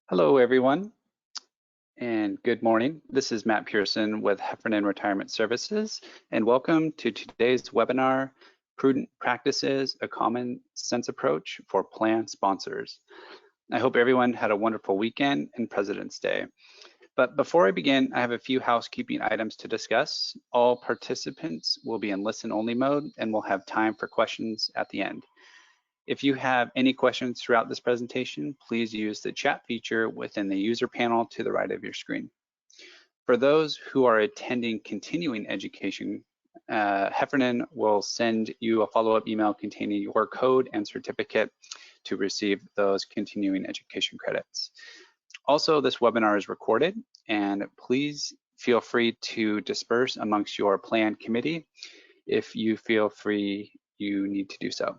Hello, everyone, and good morning. This is Matt Pearson with Heffernan Retirement Services, and welcome to today's webinar, Prudent Practices, a Common Sense Approach for Plan Sponsors. I hope everyone had a wonderful weekend and President's Day. But before I begin, I have a few housekeeping items to discuss. All participants will be in listen-only mode, and we'll have time for questions at the end. If you have any questions throughout this presentation, please use the chat feature within the user panel to the right of your screen. For those who are attending continuing education, Heffernan will send you a follow-up email containing your code and certificate to receive those continuing education credits. Also, this webinar is recorded, and please feel free to disperse amongst your plan committee if you feel free you need to do so.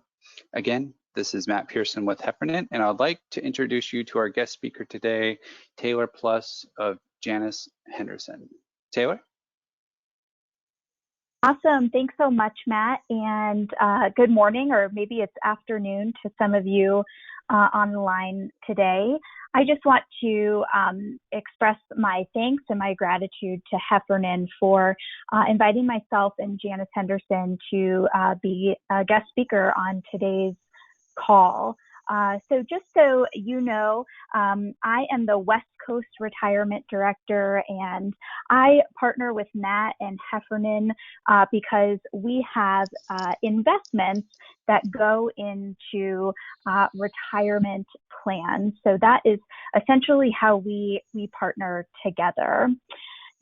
Again, this is Matt Pearson with Heffernan, and I'd like to introduce you to our guest speaker today, Taylor Plus of Janice Henderson. Taylor? Awesome. Thanks so much, Matt, and good morning, or maybe it's afternoon to some of you on the line today. I just want to express my thanks and my gratitude to Heffernan for inviting myself and Janice Henderson to be a guest speaker on today's call. So just so you know, I am the West Coast Retirement Director, and I partner with Matt and Heffernan because we have investments that go into retirement plans. So that is essentially how we partner together.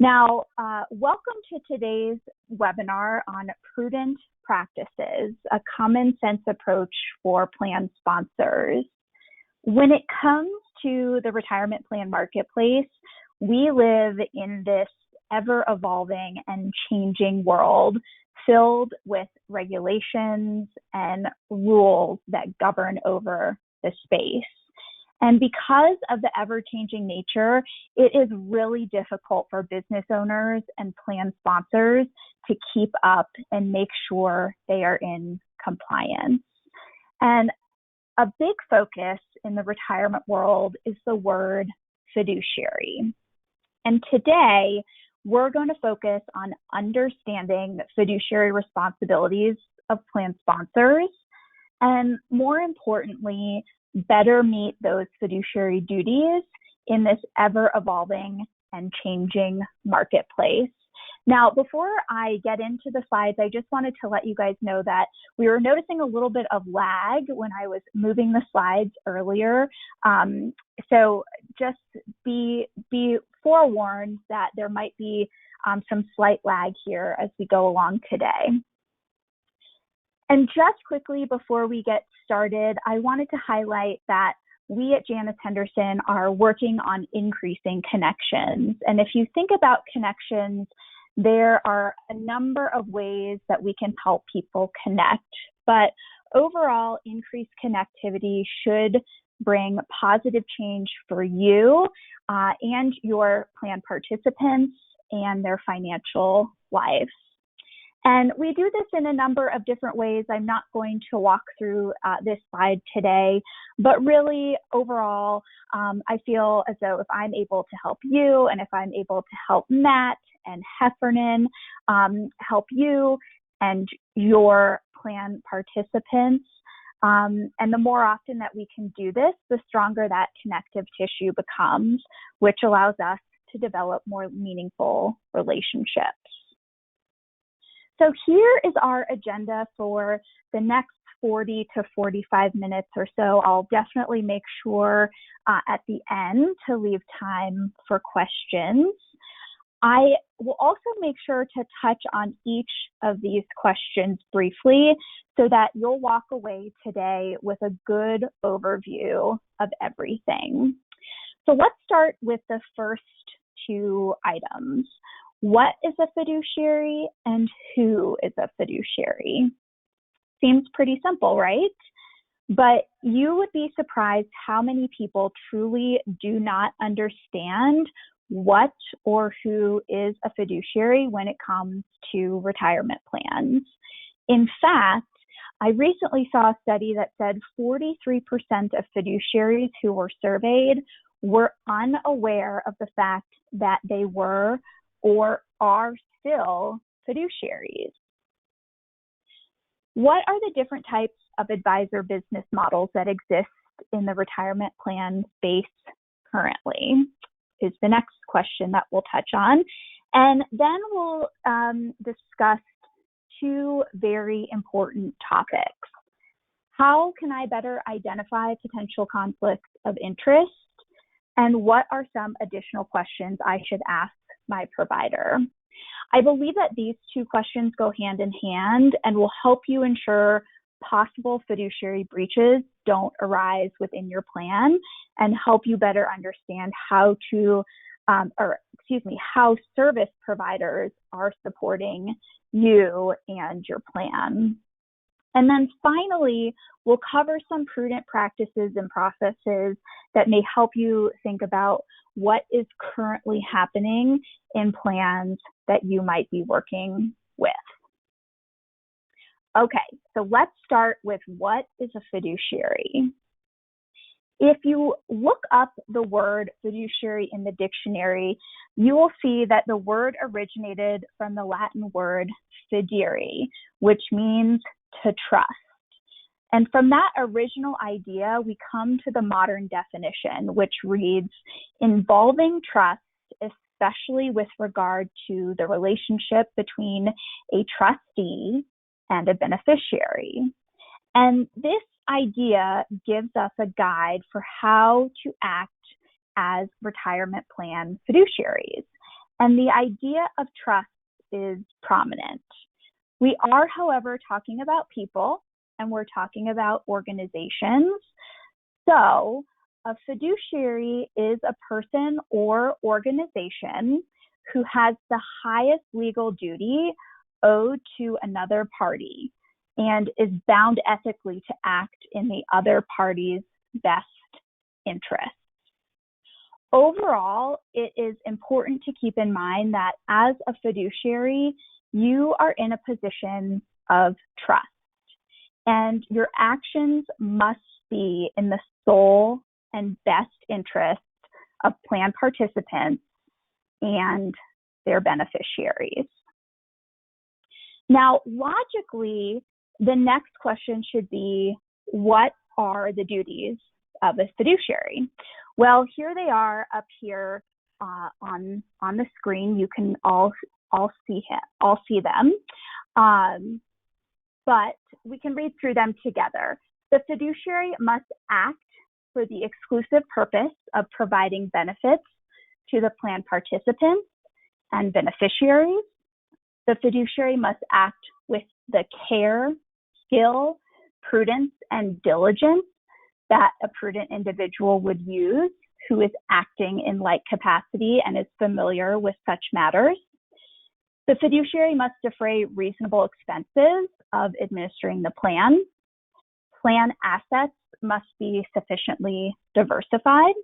Now, welcome to today's webinar on Prudent Practices, a common sense approach for plan sponsors. When it comes to the retirement plan marketplace, we live in this ever-evolving and changing world filled with regulations and rules that govern over the space. And because of the ever-changing nature, it is really difficult for business owners and plan sponsors to keep up and make sure they are in compliance. And a big focus in the retirement world is the word fiduciary. And today, we're going to focus on understanding fiduciary responsibilities of plan sponsors, and more importantly, better meet those fiduciary duties in this ever-evolving and changing marketplace. Now, before I get into the slides, I just wanted to let you guys know that we were noticing a little bit of lag when I was moving the slides earlier. So just be forewarned that there might be some slight lag here as we go along today. And just quickly before we get started, I wanted to highlight that we at Janice Henderson are working on increasing connections. And if you think about connections, there are a number of ways that we can help people connect. But overall, increased connectivity should bring positive change for you and your plan participants and their financial lives. And we do this in a number of different ways. I'm not going to walk through this slide today, but really overall, I feel as though if I'm able to help you and if I'm able to help Matt and Heffernan help you and your plan participants, and the more often that we can do this, the stronger that connective tissue becomes, which allows us to develop more meaningful relationships. So here is our agenda for the next 40 to 45 minutes or so. I'll definitely make sure at the end to leave time for questions. I will also make sure to touch on each of these questions briefly so that you'll walk away today with a good overview of everything. So let's start with the first two items. What is a fiduciary and who is a fiduciary? Seems pretty simple, right? But you would be surprised how many people truly do not understand what or who is a fiduciary when it comes to retirement plans. In fact, I recently saw a study that said 43% of fiduciaries who were surveyed were unaware of the fact that they were or are still fiduciaries. What are the different types of advisor business models that exist in the retirement plan space currently? Is the next question that we'll touch on. And then we'll discuss two very important topics. How can I better identify potential conflicts of interest? And what are some additional questions I should ask my provider? I believe that these two questions go hand in hand and will help you ensure possible fiduciary breaches don't arise within your plan and help you better understand how how service providers are supporting you and your plan. And then finally, we'll cover some prudent practices and processes that may help you think about what is currently happening in plans that you might be working with. Okay, so let's start with what is a fiduciary. If you look up the word fiduciary in the dictionary, you will see that the word originated from the Latin word fidere, which means to trust. And from that original idea, we come to the modern definition, which reads, involving trust, especially with regard to the relationship between a trustee and a beneficiary. And this idea gives us a guide for how to act as retirement plan fiduciaries. And the idea of trust is prominent. We are, however, talking about people and we're talking about organizations. So a fiduciary is a person or organization who has the highest legal duty owed to another party and is bound ethically to act in the other party's best interests. Overall, it is important to keep in mind that as a fiduciary, you are in a position of trust, and your actions must be in the sole and best interests of plan participants and their beneficiaries. Now, logically, the next question should be, what are the duties of a fiduciary? Well, here they are up here on the screen. You can all see them, but we can read through them together. The fiduciary must act for the exclusive purpose of providing benefits to the plan participants and beneficiaries. The fiduciary must act with the care, skill, prudence, and diligence that a prudent individual would use who is acting in like capacity and is familiar with such matters. The fiduciary must defray reasonable expenses of administering the plan. Plan assets must be sufficiently diversified.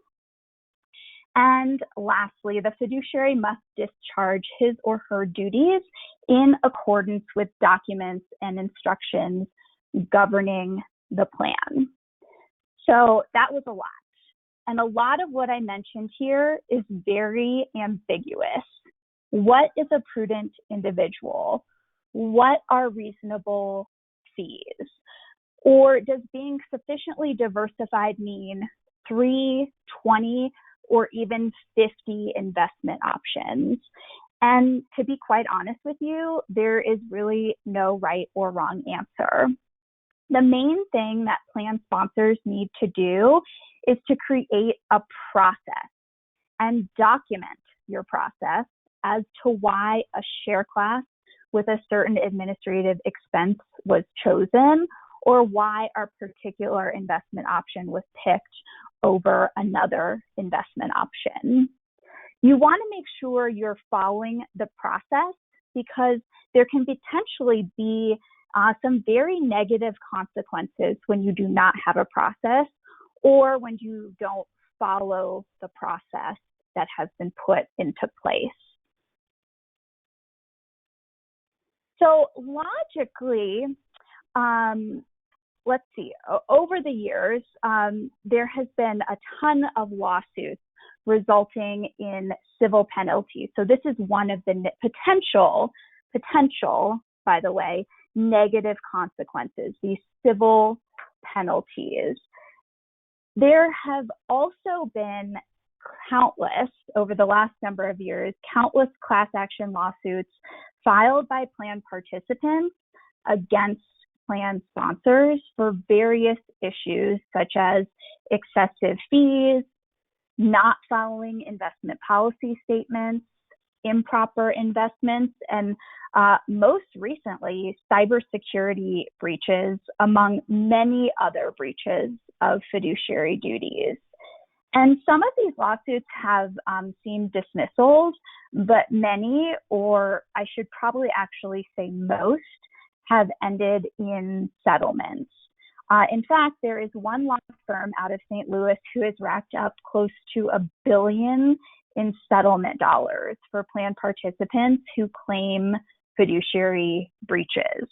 And lastly, the fiduciary must discharge his or her duties in accordance with documents and instructions governing the plan. So that was a lot. And a lot of what I mentioned here is very ambiguous. What is a prudent individual? What are reasonable fees? Or does being sufficiently diversified mean 3, 20, or even 50 investment options? And to be quite honest with you, there is really no right or wrong answer. The main thing that plan sponsors need to do is to create a process and document your process as to why a share class with a certain administrative expense was chosen, or why our particular investment option was picked over another investment option. You want to make sure you're following the process because there can potentially be some very negative consequences when you do not have a process or when you don't follow the process that has been put into place. So logically, let's see, over the years, there has been a ton of lawsuits resulting in civil penalties. So this is one of the potential, by the way, negative consequences, these civil penalties. There have also been countless, over the last number of years, countless class action lawsuits filed by plan participants against plan sponsors for various issues such as excessive fees, not following investment policy statements, improper investments, and most recently, cybersecurity breaches, among many other breaches of fiduciary duties. And some of these lawsuits have seen dismissals, but many, or I should probably actually say most, have ended in settlements. In fact, there is one law firm out of St. Louis who has racked up close to $1 billion in settlement dollars for plan participants who claim fiduciary breaches.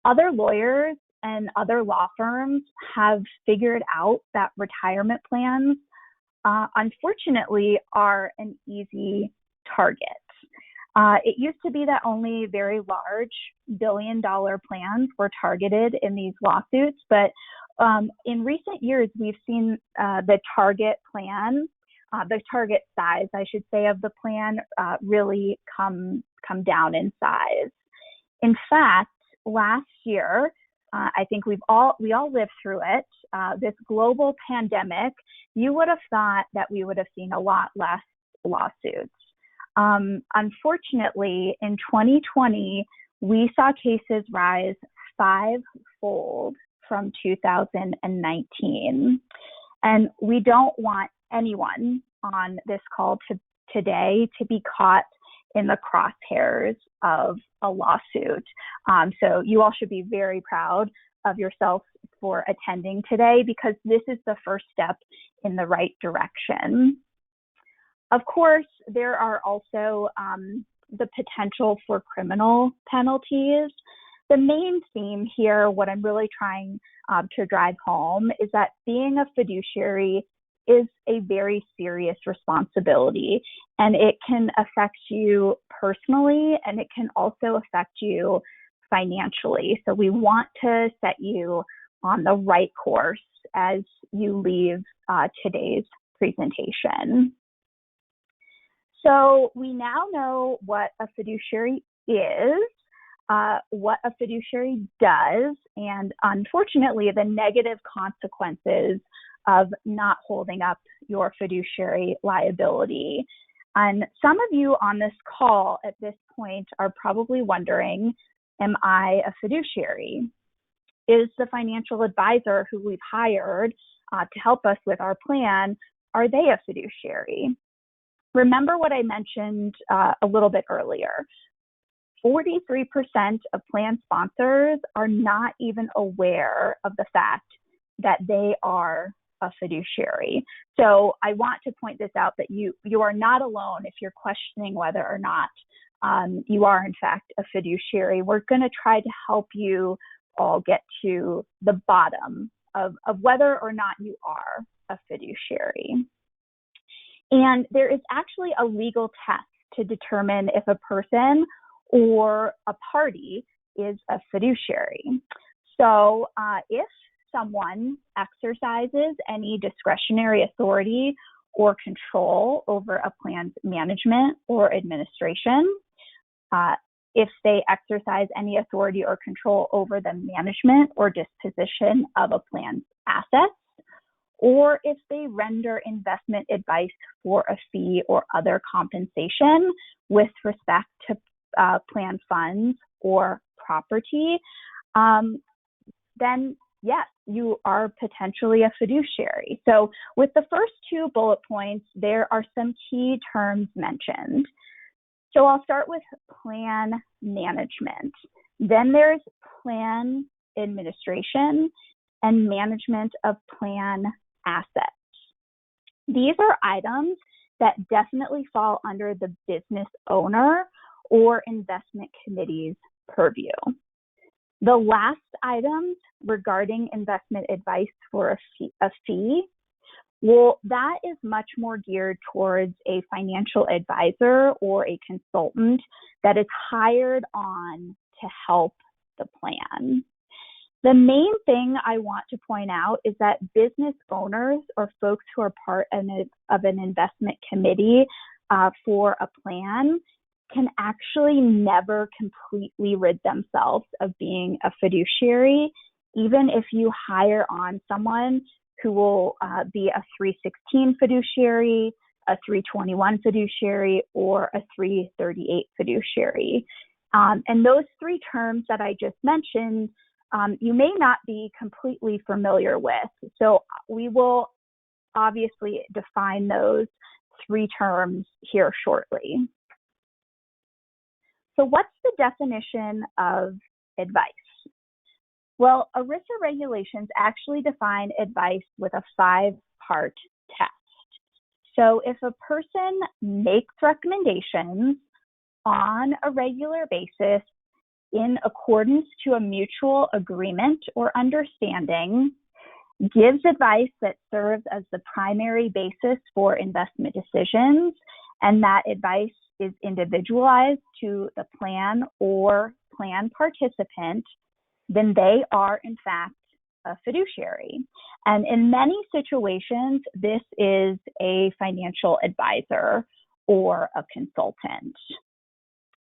Other lawyers and other law firms have figured out that retirement plans, unfortunately, are an easy target. It used to be that only very large billion-dollar plans were targeted in these lawsuits, but in recent years, we've seen the target plan, the target size, I should say, of the plan really come down in size. In fact, last year, I think we all lived through it. This global pandemic, you would have thought that we would have seen a lot less lawsuits. Unfortunately, in 2020, we saw cases rise 5-fold from 2019. And we don't want anyone on this call today to be caught in the crosshairs of a lawsuit. So you all should be very proud of yourself for attending today, because this is the first step in the right direction. Of course, there are also the potential for criminal penalties. The main theme here, what I'm really trying to drive home, is that being a fiduciary is a very serious responsibility, and it can affect you personally, and it can also affect you financially. So we want to set you on the right course as you leave today's presentation. So we now know what a fiduciary is, what a fiduciary does, and unfortunately, the negative consequences of not holding up your fiduciary liability. And some of you on this call at this point are probably wondering, am I a fiduciary? Is the financial advisor who we've hired to help us with our plan, are they a fiduciary? Remember what I mentioned a little bit earlier. 43% of plan sponsors are not even aware of the fact that they are a fiduciary. So I want to point this out, that you are not alone if you're questioning whether or not you are in fact a fiduciary. We're going to try to help you all get to the bottom of whether or not you are a fiduciary. And there is actually a legal test to determine if a person or a party is a fiduciary. So if someone exercises any discretionary authority or control over a plan's management or administration, if they exercise any authority or control over the management or disposition of a plan's assets, or if they render investment advice for a fee or other compensation with respect to plan funds or property, then yes, you are potentially a fiduciary. So with the first two bullet points, there are some key terms mentioned. So I'll start with plan management. Then there's plan administration and management of plan assets. These are items that definitely fall under the business owner or investment committee's purview. The last items regarding investment advice for a fee, well, that is much more geared towards a financial advisor or a consultant that is hired on to help the plan. The main thing I want to point out is that business owners or folks who are part of an investment committee for a plan can actually never completely rid themselves of being a fiduciary, even if you hire on someone who will be a 316 fiduciary, a 321 fiduciary, or a 338 fiduciary. And those three terms that I just mentioned, you may not be completely familiar with. So we will obviously define those three terms here shortly. So what's the definition of advice? Well, ERISA regulations actually define advice with a 5-part test. So if a person makes recommendations on a regular basis in accordance to a mutual agreement or understanding, gives advice that serves as the primary basis for investment decisions, and that advice is individualized to the plan or plan participant, then they are in fact a fiduciary. And in many situations, this is a financial advisor or a consultant.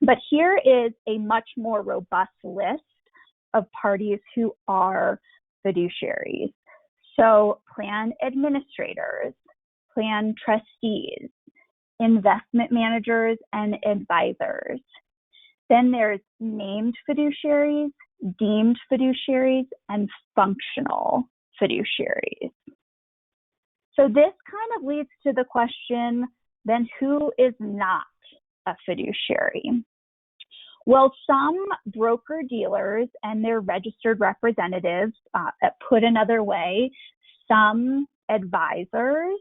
But here is a much more robust list of parties who are fiduciaries. So plan administrators, plan trustees, investment managers, and advisors. Then there's named fiduciaries, deemed fiduciaries, and functional fiduciaries. So this kind of leads to the question, then who is not a fiduciary? Well, some broker-dealers and their registered representatives, put another way, some advisors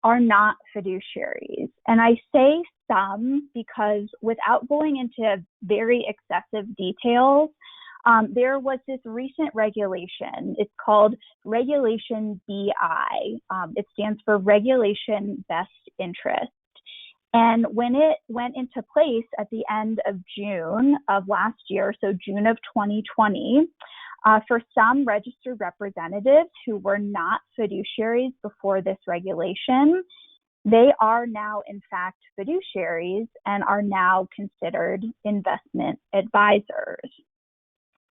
are not fiduciaries. And I say some because without going into very excessive details, there was this recent regulation. It's called Regulation BI. It stands for Regulation Best Interest. And when it went into place at the end of June of last year, so June of 2020, for some registered representatives who were not fiduciaries before this regulation, they are now in fact fiduciaries and are now considered investment advisors.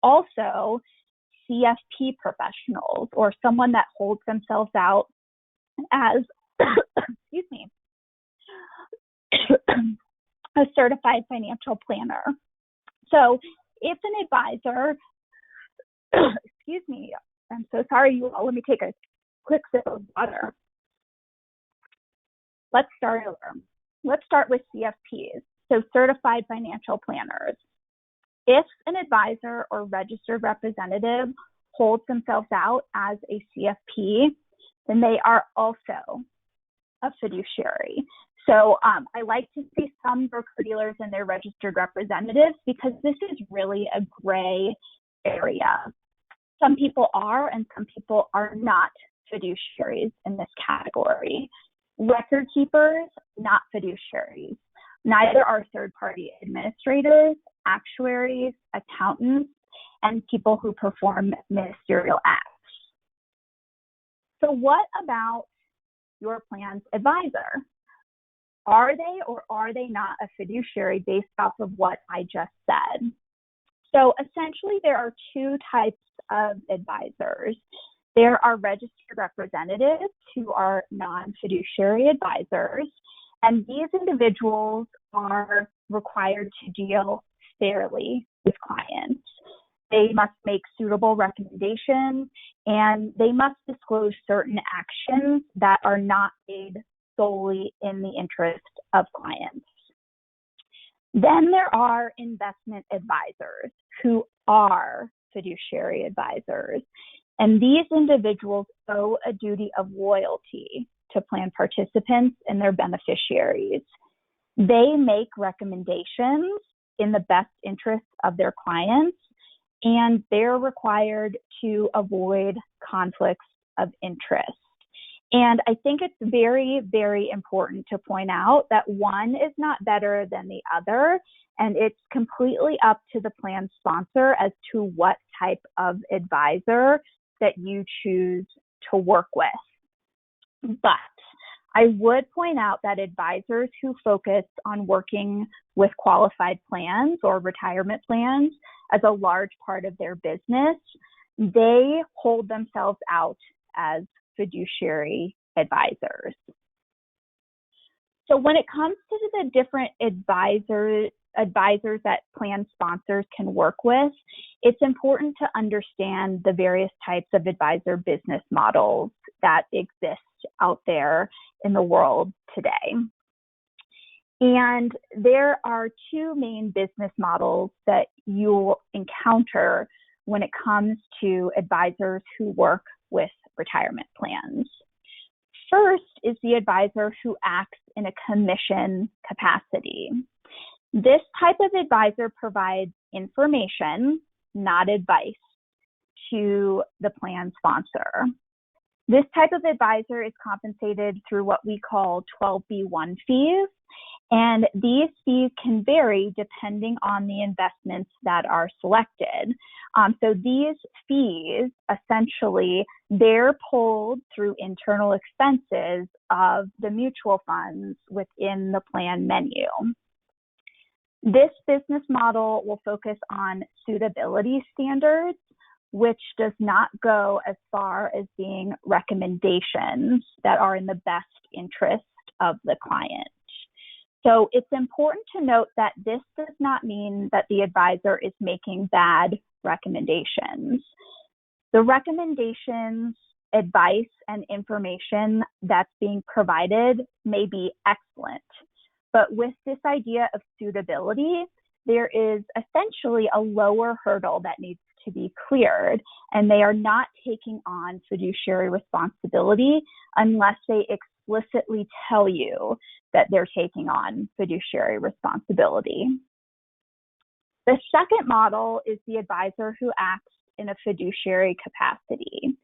Also, CFP professionals, or someone that holds themselves out as, excuse me, a certified financial planner. So if an advisor, excuse me, I'm so sorry, you all, let me take a quick sip of water. Let's start over. Let's start with CFPs, so certified financial planners. If an advisor or registered representative holds themselves out as a CFP, then they are also a fiduciary. So I like to see some broker-dealers and their registered representatives because this is really a gray area. Some people are and some people are not fiduciaries in this category. Record keepers, not fiduciaries. Neither are third-party administrators, actuaries, accountants, and people who perform ministerial acts. So what about your plan's advisor? Are they or are they not a fiduciary based off of what I just said? So essentially, there are two types of advisors. There are registered representatives who are non-fiduciary advisors, and these individuals are required to deal fairly with clients. They must make suitable recommendations, and they must disclose certain actions that are not made solely in the interest of clients. Then there are investment advisors who are fiduciary advisors, and these individuals owe a duty of loyalty to plan participants and their beneficiaries. They make recommendations in the best interest of their clients, and they're required to avoid conflicts of interest. And I think it's very, very important to point out that one is not better than the other, and it's completely up to the plan sponsor as to what type of advisor that you choose to work with. But I would point out that advisors who focus on working with qualified plans or retirement plans as a large part of their business, they hold themselves out as fiduciary advisors. So when it comes to the different advisors that plan sponsors can work with, it's important to understand the various types of advisor business models that exist out there in the world today. And there are two main business models that you'll encounter when it comes to advisors who work with retirement plans. First is the advisor who acts in a commission capacity. This type of advisor provides information, not advice, to the plan sponsor. This type of advisor is compensated through what we call 12B1 fees, and these fees can vary depending on the investments that are selected. So these fees, essentially, they're pulled through internal expenses of the mutual funds within the plan menu. This business model will focus on suitability standards, which does not go as far as being recommendations that are in the best interest of the client. So it's important to note that this does not mean that the advisor is making bad recommendations. The recommendations, advice, and information that's being provided may be excellent, but with this idea of suitability, there is essentially a lower hurdle that needs to be cleared, and they are not taking on fiduciary responsibility unless they explicitly tell you that they're taking on fiduciary responsibility. The second model is the advisor who acts in a fiduciary capacity.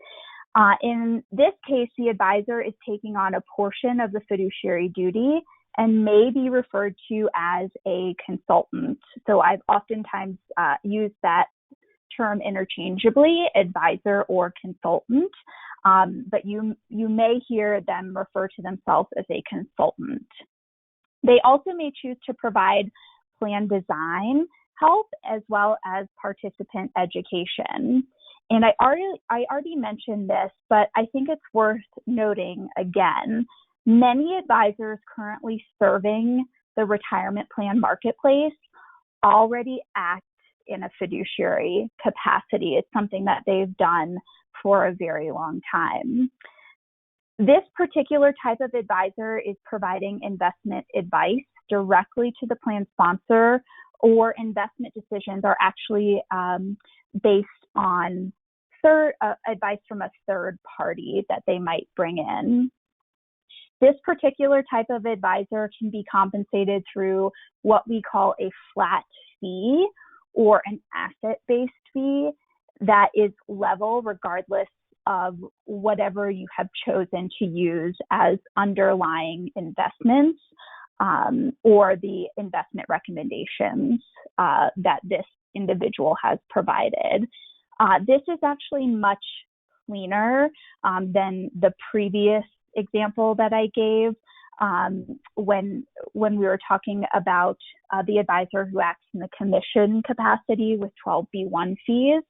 In this case, the advisor is taking on a portion of the fiduciary duty and may be referred to as a consultant. So I've oftentimes used that term interchangeably, advisor or consultant, but you may hear them refer to themselves as a consultant. They also may choose to provide plan design help as well as participant education. And I already mentioned this, but I think it's worth noting again. Many advisors currently serving the retirement plan marketplace already act in a fiduciary capacity. It's something that they've done for a very long time. This particular type of advisor is providing investment advice directly to the plan sponsor, or investment decisions are actually based on advice from a third party that they might bring in. This particular type of advisor can be compensated through what we call a flat fee or an asset-based fee that is level regardless of whatever you have chosen to use as underlying investments or the investment recommendations that this individual has provided. This is actually much cleaner than the previous example that I gave when we were talking about the advisor who acts in the commission capacity with 12B1 fees.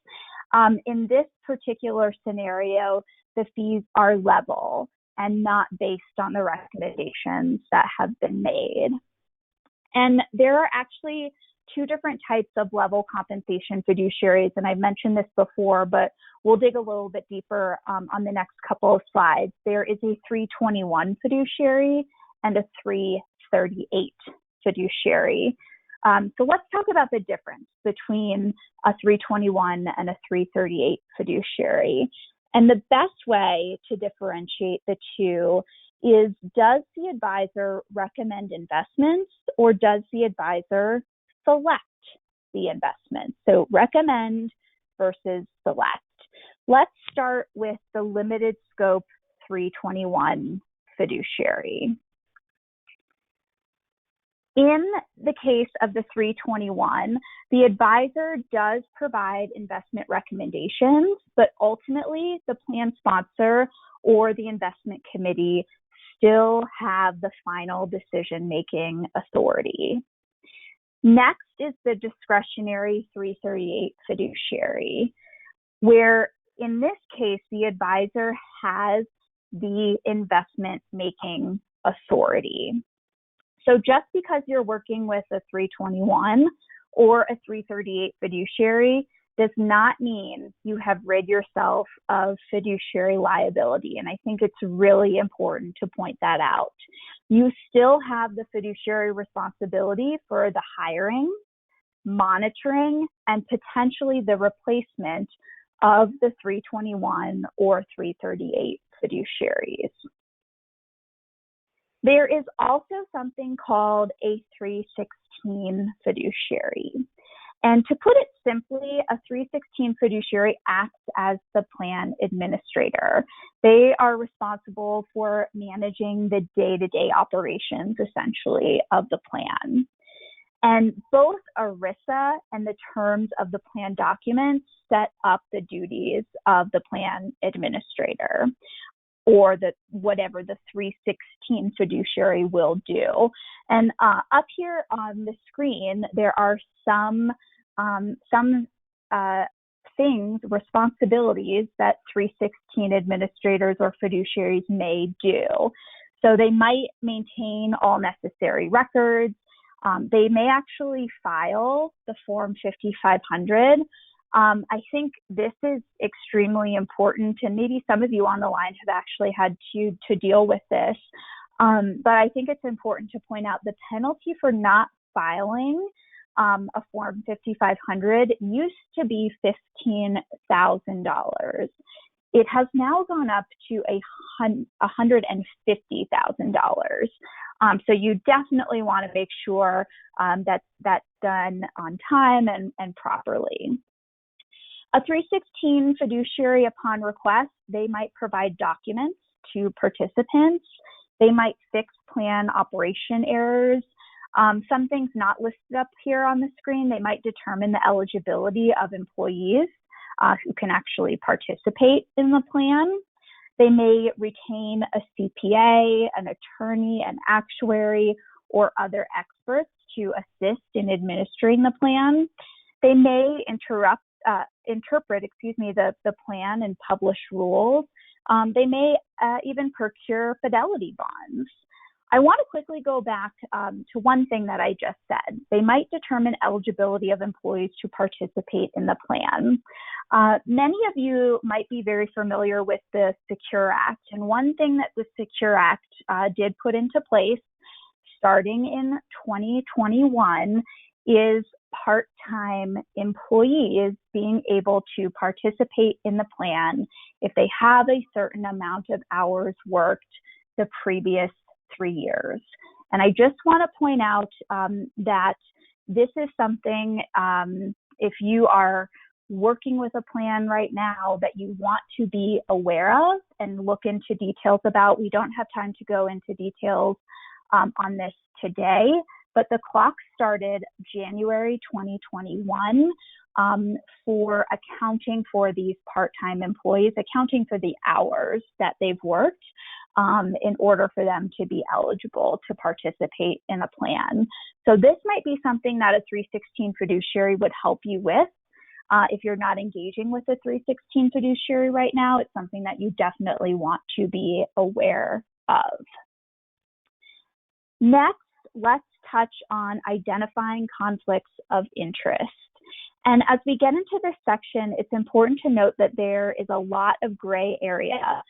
In this particular scenario, the fees are level and not based on the recommendations that have been made. And there are actually two different types of level compensation fiduciaries, and I've mentioned this before, but we'll dig a little bit deeper on the next couple of slides. There is a 321 fiduciary and a 338 fiduciary. So let's talk about the difference between a 321 and a 338 fiduciary. And the best way to differentiate the two is, does the advisor recommend investments or does the advisor select the investments? So recommend versus select. Let's start with the limited scope 321 fiduciary. In the case of the 321, the advisor does provide investment recommendations, but ultimately the plan sponsor or the investment committee still have the final decision-making authority. Next is the discretionary 338 fiduciary, where in this case, the advisor has the investment-making authority. So just because you're working with a 321 or a 338 fiduciary does not mean you have rid yourself of fiduciary liability. And I think it's really important to point that out. You still have the fiduciary responsibility for the hiring, monitoring, and potentially the replacement of the 321 or 338 fiduciaries. There is also something called a 316 fiduciary. And to put it simply, a 316 fiduciary acts as the plan administrator. They are responsible for managing the day-to-day operations, essentially, of the plan. And both ERISA and the terms of the plan documents set up the duties of the plan administrator, or whatever the 316 fiduciary will do. And up here on the screen, there are some things, responsibilities that 316 administrators or fiduciaries may do. So they might maintain all necessary records. They may actually file the Form 5500. I think this is extremely important, and maybe some of you on the line have actually had to deal with this. But I think it's important to point out the penalty for not filing a Form 5500 used to be $15,000. It has now gone up to $150,000. So you definitely want to make sure that's done on time and properly. A 316 fiduciary, upon request, they might provide documents to participants. They might fix plan operation errors. Some things not listed up here on the screen, they might determine the eligibility of employees who can actually participate in the plan. They may retain a CPA, an attorney, an actuary, or other experts to assist in administering the plan. They may interpret the plan and publish rules. They may even procure fidelity bonds. I want to quickly go back to one thing that I just said. They might determine eligibility of employees to participate in the plan. Many of you might be very familiar with the SECURE Act, and one thing that the SECURE Act did put into place starting in 2021 is part-time employees being able to participate in the plan if they have a certain amount of hours worked the previous 3 years. And I just want to point out that this is something, if you are working with a plan right now, that you want to be aware of and look into details about. We don't have time to go into details on this today, but the clock started January 2021 for accounting for these part-time employees, accounting for the hours that they've worked in order for them to be eligible to participate in a plan. So this might be something that a 316 fiduciary would help you with. If you're not engaging with a 316 fiduciary right now, it's something that you definitely want to be aware of. Next, let's touch on identifying conflicts of interest. And as we get into this section, it's important to note that there is a lot of gray area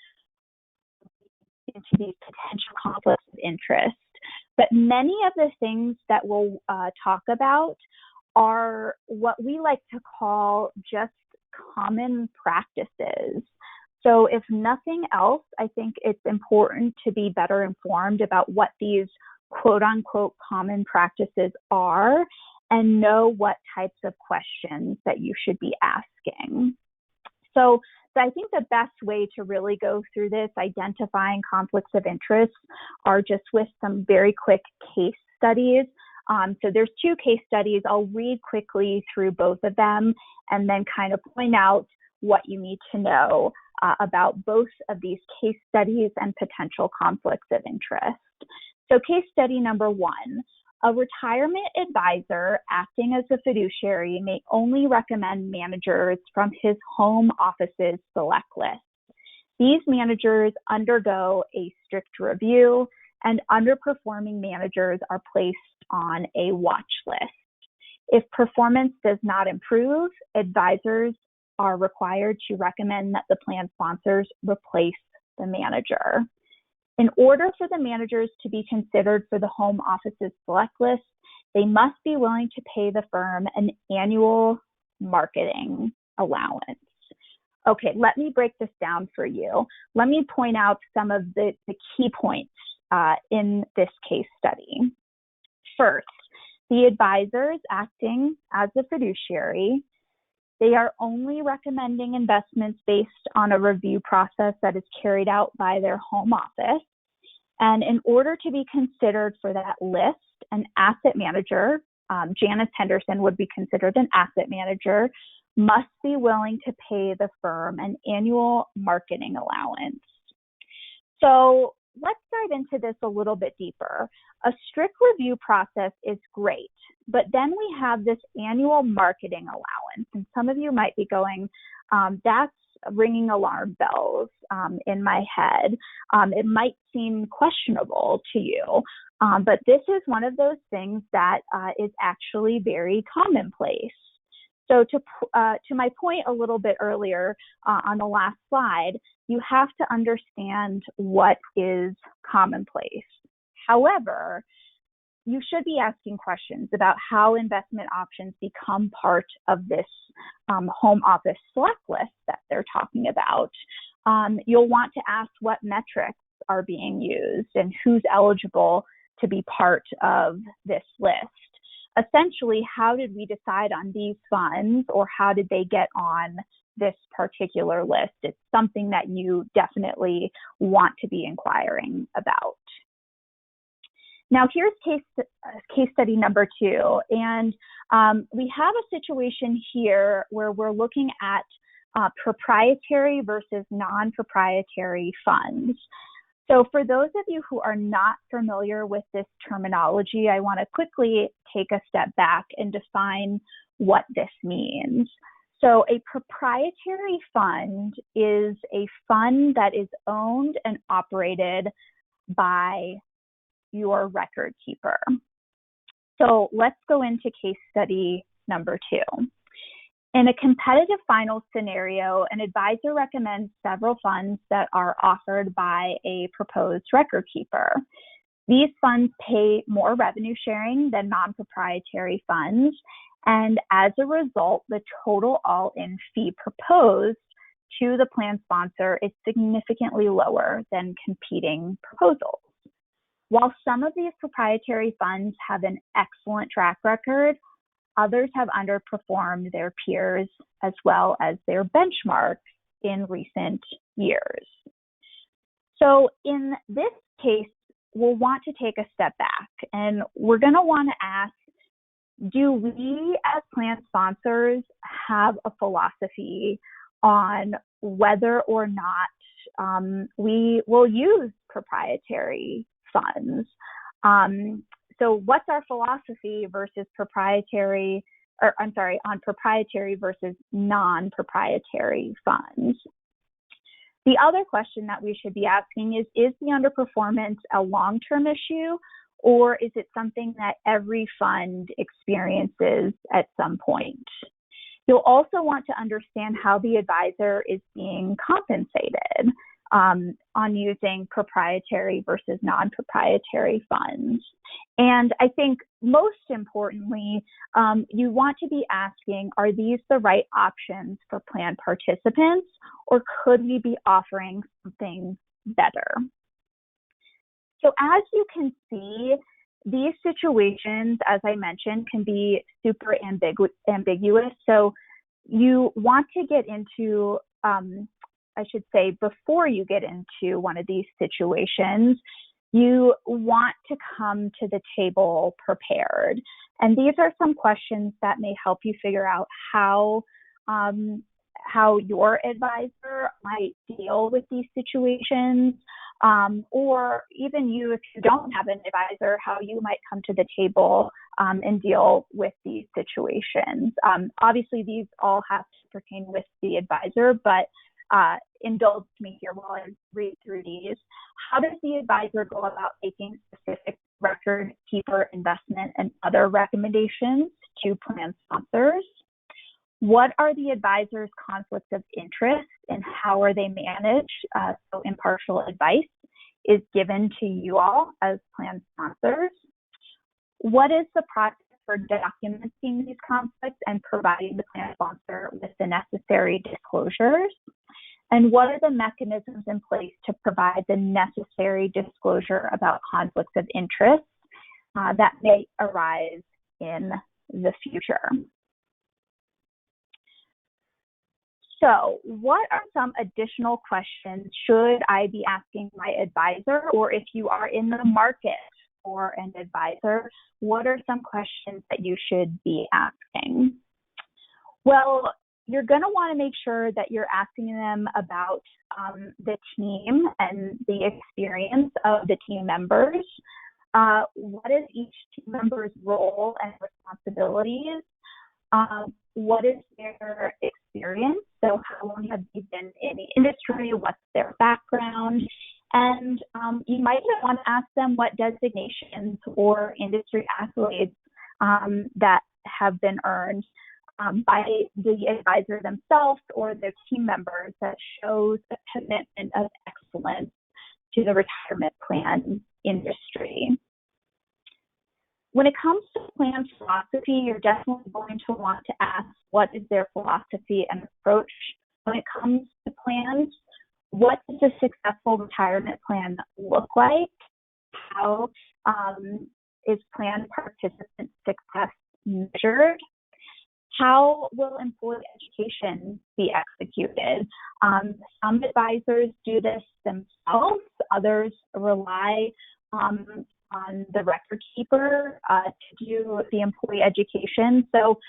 into these potential conflicts of interest. But many of the things that we'll talk about are what we like to call just common practices. So if nothing else, I think it's important to be better informed about what these quote unquote common practices are and know what types of questions that you should be asking. So I think the best way to really go through this, identifying conflicts of interest, are just with some very quick case studies. So there's 2 case studies. I'll read quickly through both of them and then kind of point out what you need to know about both of these case studies and potential conflicts of interest. So case study number 1, a retirement advisor acting as a fiduciary may only recommend managers from his home office's select list. These managers undergo a strict review, and underperforming managers are placed on a watch list. If performance does not improve, advisors are required to recommend that the plan sponsors replace the manager. In order for the managers to be considered for the home office's select list, they must be willing to pay the firm an annual marketing allowance. Okay, let me break this down for you. Let me point out some of the key points in this case study. First, the advisors acting as a fiduciary, they are only recommending investments based on a review process that is carried out by their home office. And in order to be considered for that list, an asset manager, Janice Henderson would be considered an asset manager, must be willing to pay the firm an annual marketing allowance. So let's dive into this a little bit deeper. A strict review process is great, but then we have this annual marketing allowance. And some of you might be going, that's ringing alarm bells in my head. It might seem questionable to you, but this is one of those things that is actually very commonplace. So to my point a little bit earlier on the last slide, you have to understand what is commonplace. However, you should be asking questions about how investment options become part of this home office select list that they're talking about. You'll want to ask what metrics are being used and who's eligible to be part of this list. Essentially, how did we decide on these funds, or how did they get on this particular list? It's something that you definitely want to be inquiring about. Now, here's case study number 2, and we have a situation here where we're looking at proprietary versus non-proprietary funds. So for those of you who are not familiar with this terminology, I want to quickly take a step back and define what this means. So a proprietary fund is a fund that is owned and operated by your record keeper. So let's go into case study number 2. In a competitive finals scenario, an advisor recommends several funds that are offered by a proposed record keeper. These funds pay more revenue sharing than non-proprietary funds, and as a result, the total all-in fee proposed to the plan sponsor is significantly lower than competing proposals. While some of these proprietary funds have an excellent track record, others have underperformed their peers as well as their benchmarks in recent years. So in this case, we'll want to take a step back, and we're going to want to ask, do we as plan sponsors have a philosophy on whether or not we will use proprietary funds? So what's our philosophy versus proprietary, on proprietary versus non-proprietary funds? The other question that we should be asking is the underperformance a long-term issue, or is it something that every fund experiences at some point? You'll also want to understand how the advisor is being compensated on using proprietary versus non-proprietary funds. And I think most importantly, you want to be asking, are these the right options for plan participants, or could we be offering something better? So as you can see, these situations, as I mentioned, can be super ambiguous. So you want to get into I should say, before you get into one of these situations, you want to come to the table prepared. And these are some questions that may help you figure out how your advisor might deal with these situations, or even you, if you don't have an advisor, how you might come to the table and deal with these situations. Obviously, these all have to pertain with the advisor, but indulge me here while I read through these. How does the advisor go about making specific record keeper investment and other recommendations to plan sponsors? What are the advisor's conflicts of interest and how are they managed? So impartial advice is given to you all as plan sponsors. What is the process for documenting these conflicts and providing the plan sponsor with the necessary disclosures? And what are the mechanisms in place to provide the necessary disclosure about conflicts of interest that may arise in the future? So what are some additional questions should I be asking my advisor, or if you are in the market for an advisor, what are some questions that you should be asking? Well, you're going to want to make sure that you're asking them about the team and the experience of the team members. What is each team member's role and responsibilities? What is their experience? So how long have they been in the industry? What's their background? And you might even want to ask them what designations or industry accolades that have been earned by the advisor themselves or their team members that shows a commitment of excellence to the retirement plan industry. When it comes to plan philosophy, you're definitely going to want to ask what is their philosophy and approach when it comes to plans. What does a successful retirement plan look like? How is plan participant success measured? How will employee education be executed? Some advisors do this themselves. Others rely on the record keeper to do the employee education. So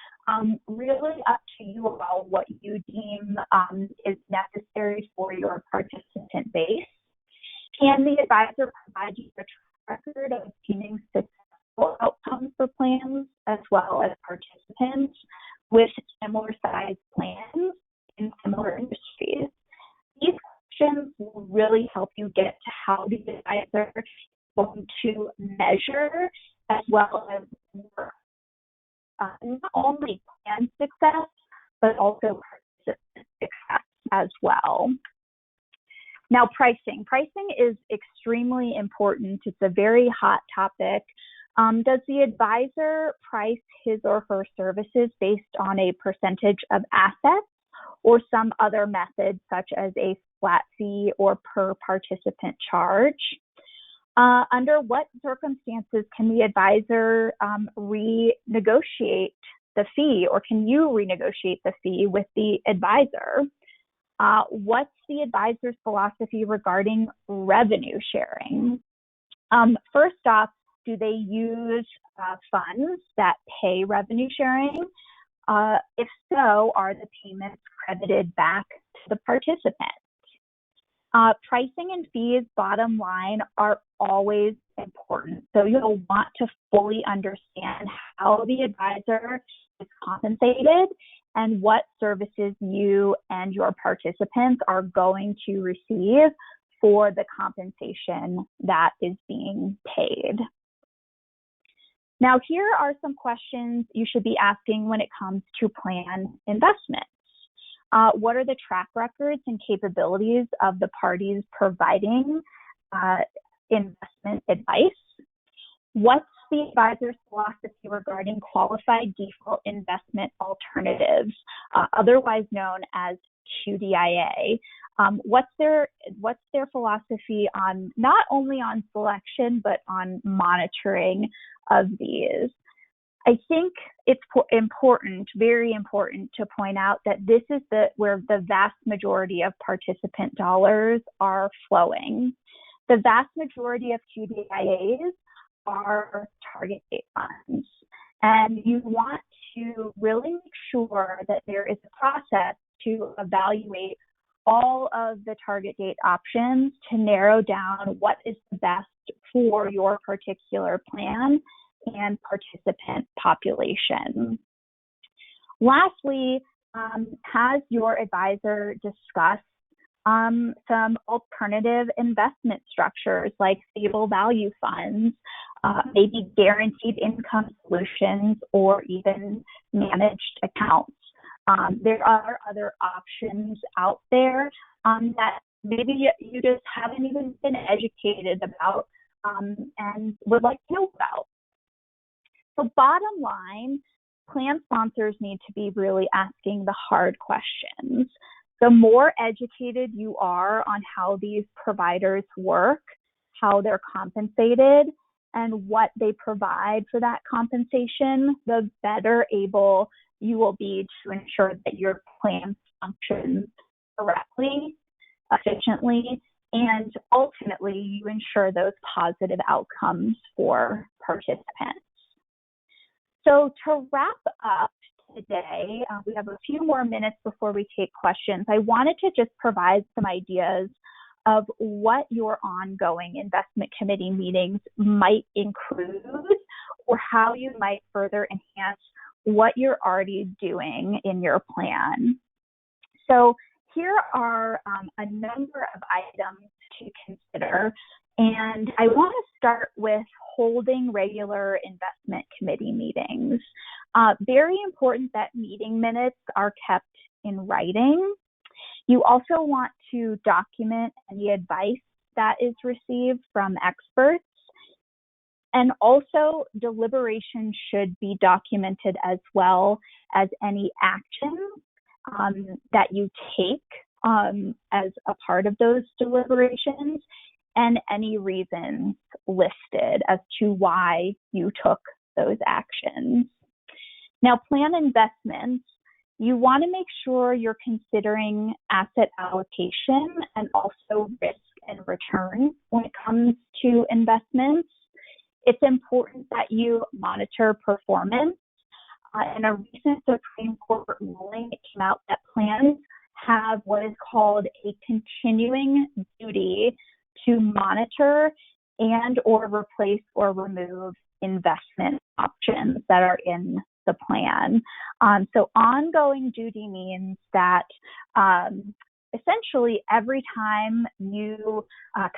really up to you all what you deem is necessary for your participant base. Can the advisor provide you a track record of obtaining successful outcomes for plans as well as participants with similar sized plans in similar industries? These questions will really help you get to how the advisor is going to measure as well as work not only plan success, but also participant success as well. Now, pricing. Pricing is extremely important. It's a very hot topic. Does the advisor price his or her services based on a percentage of assets or some other method such as a flat fee or per participant charge? Under what circumstances can the advisor renegotiate the fee, or can you renegotiate the fee with the advisor? What's the advisor's philosophy regarding revenue sharing? First off, do they use funds that pay revenue sharing? If so, are the payments credited back to the participant? Pricing and fees, bottom line, are always important. So you'll want to fully understand how the advisor is compensated and what services you and your participants are going to receive for the compensation that is being paid. Now, here are some questions you should be asking when it comes to plan investments. What are the track records and capabilities of the parties providing investment advice? What's the advisor's philosophy regarding qualified default investment alternatives, otherwise known as QDIA? What's their philosophy on not only on selection but on monitoring of these? I think it's important, very important to point out that this is where the vast majority of participant dollars are flowing. The vast majority of QDIAs are target date funds. And you want to really make sure that there is a process to evaluate all of the target date options to narrow down what is the best for your particular plan and participant population. Lastly, has your advisor discussed some alternative investment structures like stable value funds, maybe guaranteed income solutions, or even managed accounts? There are other options out there that maybe you just haven't even been educated about and would like to know about. So bottom line, plan sponsors need to be really asking the hard questions. The more educated you are on how these providers work, how they're compensated, and what they provide for that compensation, the better able you will be to ensure that your plan functions correctly, efficiently, and ultimately you ensure those positive outcomes for participants. So to wrap up today, we have a few more minutes before we take questions. I wanted to just provide some ideas of what your ongoing investment committee meetings might include, or how you might further enhance what you're already doing in your plan. So here are a number of items to consider, and I want to start with holding regular investment committee meetings. Very important that meeting minutes are kept in writing. You also want to document any advice that is received from experts. And also, deliberations should be documented as well as any actions that you take as a part of those deliberations, and any reasons listed as to why you took those actions. Now, plan investments. You want to make sure you're considering asset allocation and also risk and return when it comes to investments. It's important that you monitor performance. In a recent Supreme Court ruling, it came out that plans have what is called a continuing duty to monitor and or replace or remove investment options that are in the plan. So ongoing duty means that essentially every time you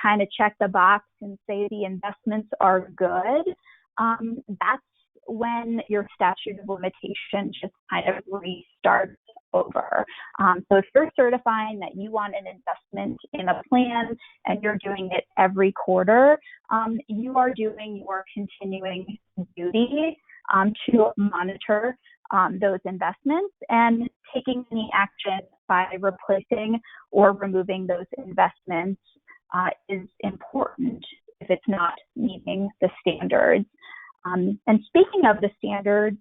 kind of check the box and say the investments are good, that's when your statute of limitations just kind of restarts over. So if you're certifying that you want an investment in a plan and you're doing it every quarter, you are doing your continuing duty to monitor those investments, and taking any action by replacing or removing those investments is important if it's not meeting the standards. And speaking of the standards,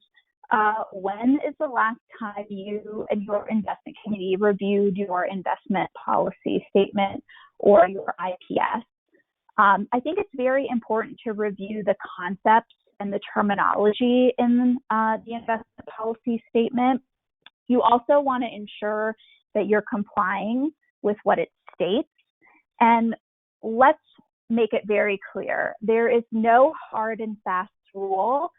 when is the last time you and your investment committee reviewed your investment policy statement or your IPS? I think it's very important to review the concepts and the terminology in the investment policy statement. You also want to ensure that you're complying with what it states. And let's make it very clear, there is no hard and fast rule.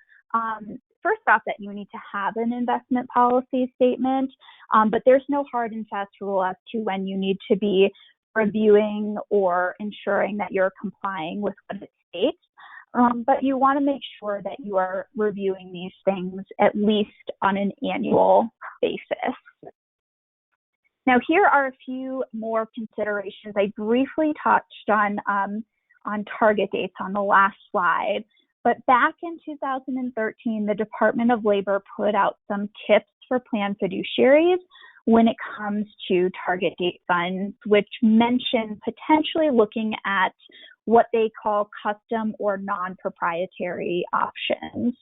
First off, that you need to have an investment policy statement, but there's no hard and fast rule as to when you need to be reviewing or ensuring that you're complying with what it states. But you want to make sure that you are reviewing these things at least on an annual basis. Now, here are a few more considerations. I briefly touched on target dates on the last slide, but back in 2013, the Department of Labor put out some tips for plan fiduciaries when it comes to target date funds, which mention potentially looking at what they call custom or non-proprietary options.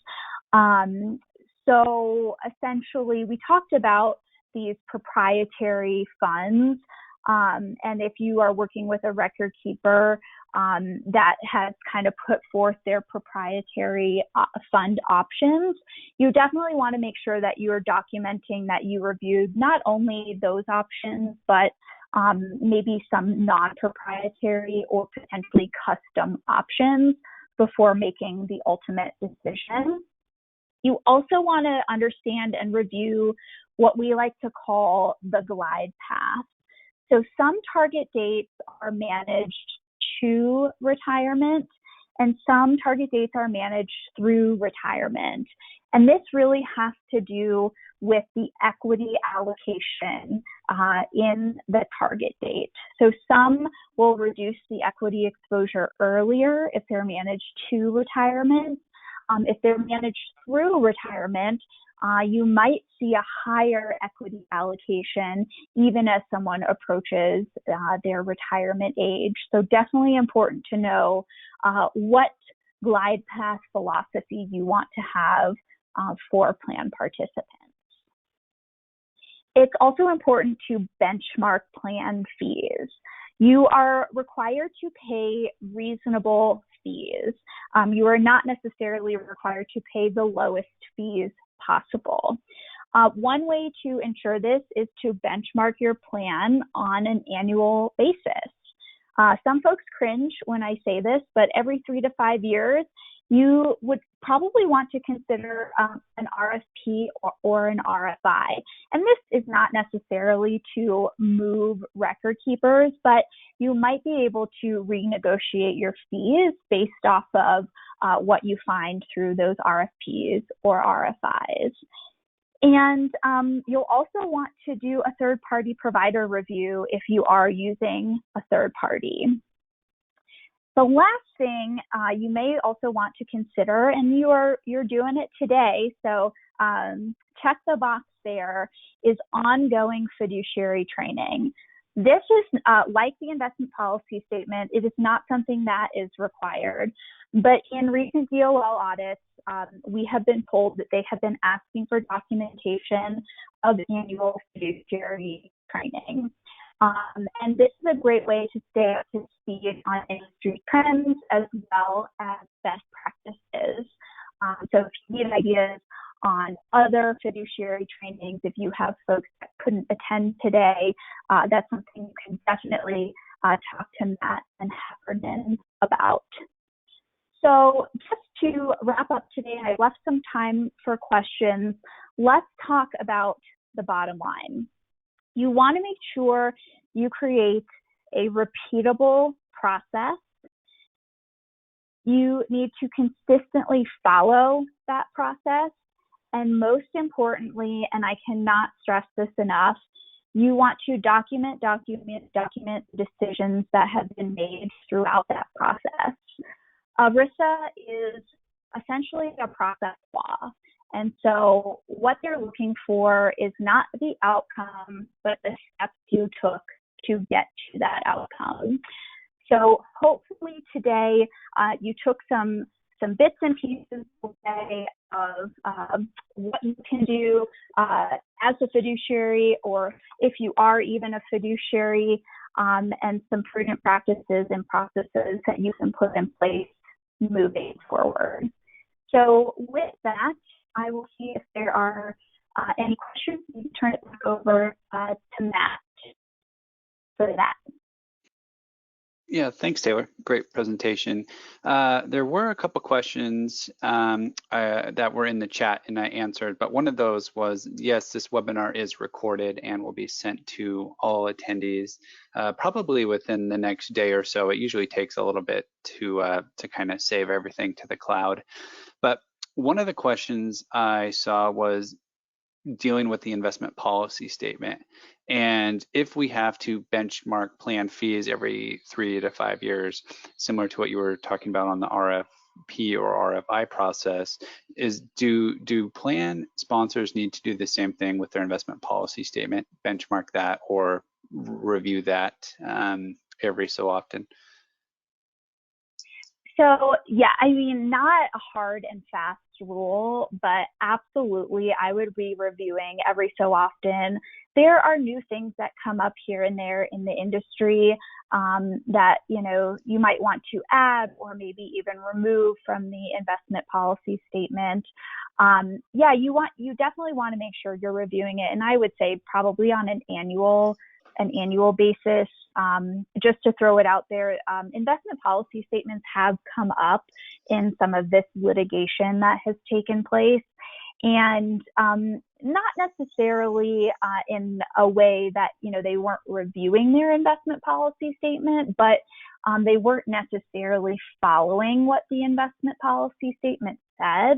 So essentially, we talked about these proprietary funds. And if you are working with a record keeper that has kind of put forth their proprietary fund options, you definitely want to make sure that you are documenting that you reviewed not only those options, but maybe some non-proprietary or potentially custom options before making the ultimate decision. You also want to understand and review what we like to call the glide path. So some target dates are managed to retirement, and some target dates are managed through retirement. And this really has to do with the equity allocation in the target date. So some will reduce the equity exposure earlier if they're managed to retirement. If they're managed through retirement, you might see a higher equity allocation even as someone approaches their retirement age. So definitely important to know what glide path philosophy you want to have for plan participants. It's also important to benchmark plan fees. You are required to pay reasonable fees. You are not necessarily required to pay the lowest fees possible. One way to ensure this is to benchmark your plan on an annual basis. Some folks cringe when I say this, but every 3 to 5 years, you would probably want to consider an RFP or an RFI. And this is not necessarily to move record keepers, but you might be able to renegotiate your fees based off of what you find through those RFPs or RFIs. And you'll also want to do a third-party provider review if you are using a third party. The last thing you may also want to consider, and you're doing it today, so check the box there, is ongoing fiduciary training. This is like the investment policy statement. It is not something that is required, but in recent DOL audits, we have been told that they have been asking for documentation of annual fiduciary training. And this is a great way to stay up to speed on industry trends as well as best practices. So if you need ideas on other fiduciary trainings, if you have folks that couldn't attend today, that's something you can definitely talk to Matt and Heffernan about. So just to wrap up today, I left some time for questions. Let's talk about the bottom line. You want to make sure you create a repeatable process. You need to consistently follow that process. And most importantly, and I cannot stress this enough, you want to document decisions that have been made throughout that process. ERISA is essentially a process law. And so what they're looking for is not the outcome, but the steps you took to get to that outcome. So hopefully today you took some bits and pieces today of what you can do as a fiduciary, or if you are even a fiduciary, and some prudent practices and processes that you can put in place moving forward. So with that, I will see if there are any questions. You can turn it back over to Matt for that. Yeah, thanks, Taylor. Great presentation. There were a couple questions that were in the chat and I answered, but one of those was, yes, this webinar is recorded and will be sent to all attendees probably within the next day or so. It usually takes a little bit to kind of save everything to the cloud. But one of the questions I saw was dealing with the investment policy statement. And if we have to benchmark plan fees every 3 to 5 years, similar to what you were talking about on the RFP or RFI process, is do plan sponsors need to do the same thing with their investment policy statement, benchmark that or review that every so often? So yeah, I mean, not a hard and fast rule, but absolutely, I would be reviewing every so often. There are new things that come up here and there in the industry that you might want to add or maybe even remove from the investment policy statement. Yeah, you definitely want to make sure you're reviewing it, and I would say probably on an annual basis. Just to throw it out there, investment policy statements have come up in some of this litigation that has taken place, and not necessarily in a way that they weren't reviewing their investment policy statement, but they weren't necessarily following what the investment policy statement said.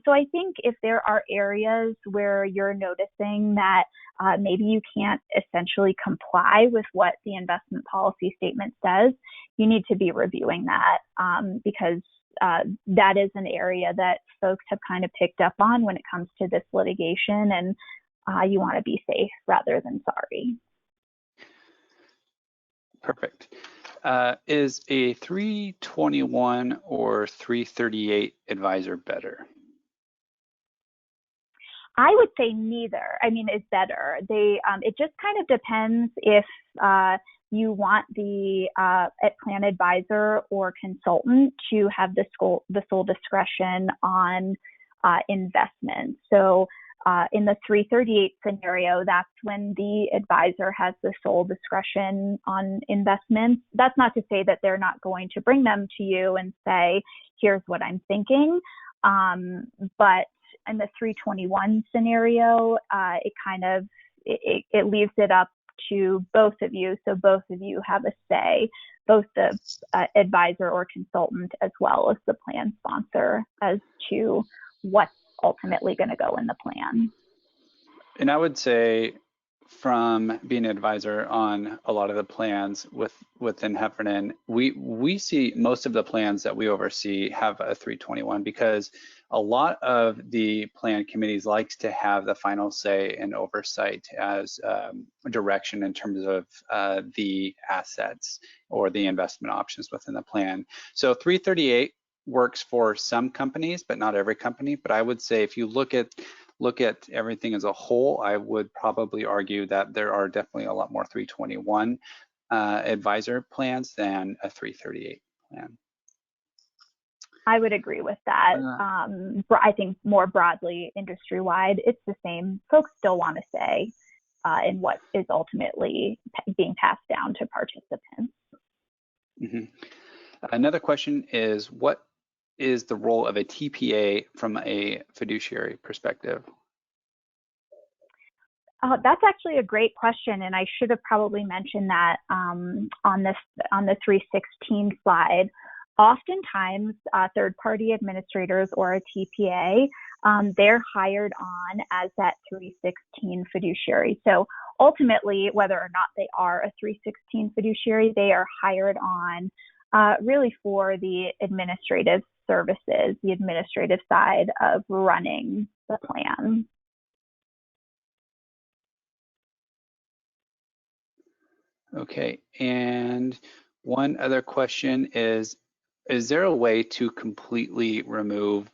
So I think if there are areas where you're noticing that maybe you can't essentially comply with what the investment policy statement says, you need to be reviewing that because that is an area that folks have kind of picked up on when it comes to this litigation, and you want to be safe rather than sorry. Perfect. Is a 321 or 338 advisor better? I would say neither. I mean, it's better. It just kind of depends if you want the plan advisor or consultant to have the sole discretion on investments. So in the 338 scenario, that's when the advisor has the sole discretion on investments. That's not to say that they're not going to bring them to you and say, here's what I'm thinking. But in the 321 scenario, it leaves it up to both of you. So both of you have a say, both the advisor or consultant as well as the plan sponsor, as to what's ultimately going to go in the plan. And I would say, from being an advisor on a lot of the plans within Heffernan, we see most of the plans that we oversee have a 321 because a lot of the plan committees likes to have the final say and oversight as direction in terms of the assets or the investment options within the plan. So 338 works for some companies, but not every company. But I would say if you look at everything as a whole, I would probably argue that there are definitely a lot more 321 advisor plans than a 338 plan. I would agree with that. I think more broadly, industry-wide, it's the same. Folks still want to say in what is ultimately being passed down to participants. Mm-hmm. Another question is, what is the role of a TPA from a fiduciary perspective? That's actually a great question, and I should have probably mentioned that on the 316 slide. Oftentimes, third-party administrators or a TPA, they're hired on as that 316 fiduciary. So ultimately, whether or not they are a 316 fiduciary, they are hired on really for the administrative services, the administrative side of running the plan. Okay, and one other question is there a way to completely remove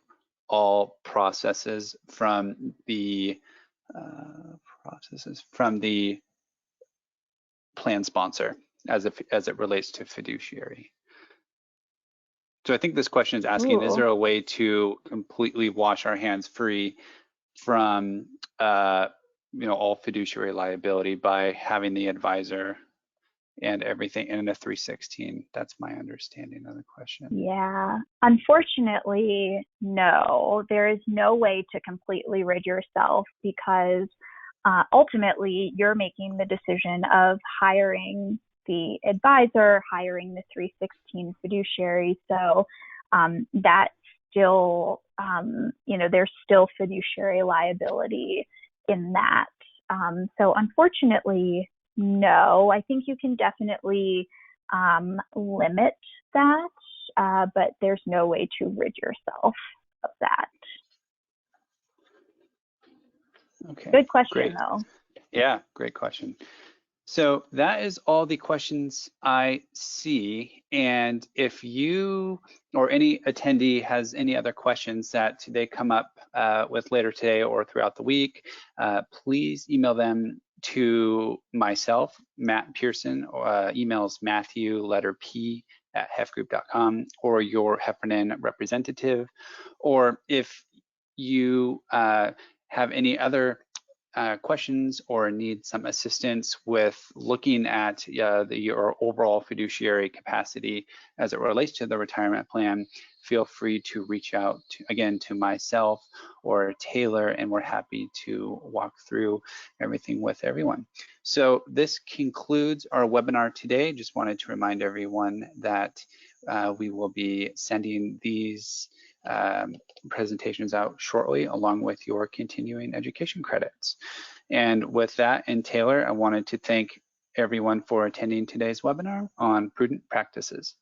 all processes from the plan sponsor as it relates to fiduciary? So I think this question is asking, is there a way to completely wash our hands free from all fiduciary liability by having the advisor and everything in a 316? That's my understanding of the question. Yeah, unfortunately, no. There is no way to completely rid yourself because ultimately you're making the decision of hiring the advisor, hiring the 316 fiduciary. So that still, there's still fiduciary liability in that. So unfortunately, no. I think you can definitely limit that, but there's no way to rid yourself of that. Okay. Good question, great. though. Yeah, great question. So that is all the questions I see. And if you or any attendee has any other questions that they come up with later today or throughout the week, please email them to myself, Matt Pearson, emails Matthew, letter P, at hefgroup.com, or your Heffernan representative. Or if you have any other questions or need some assistance with looking at your overall fiduciary capacity as it relates to the retirement plan, feel free to reach out again to myself or Taylor, and we're happy to walk through everything with everyone. So this concludes our webinar today. Just wanted to remind everyone that we will be sending these presentations out shortly, along with your continuing education credits. And with that, and Taylor, I wanted to thank everyone for attending today's webinar on prudent practices.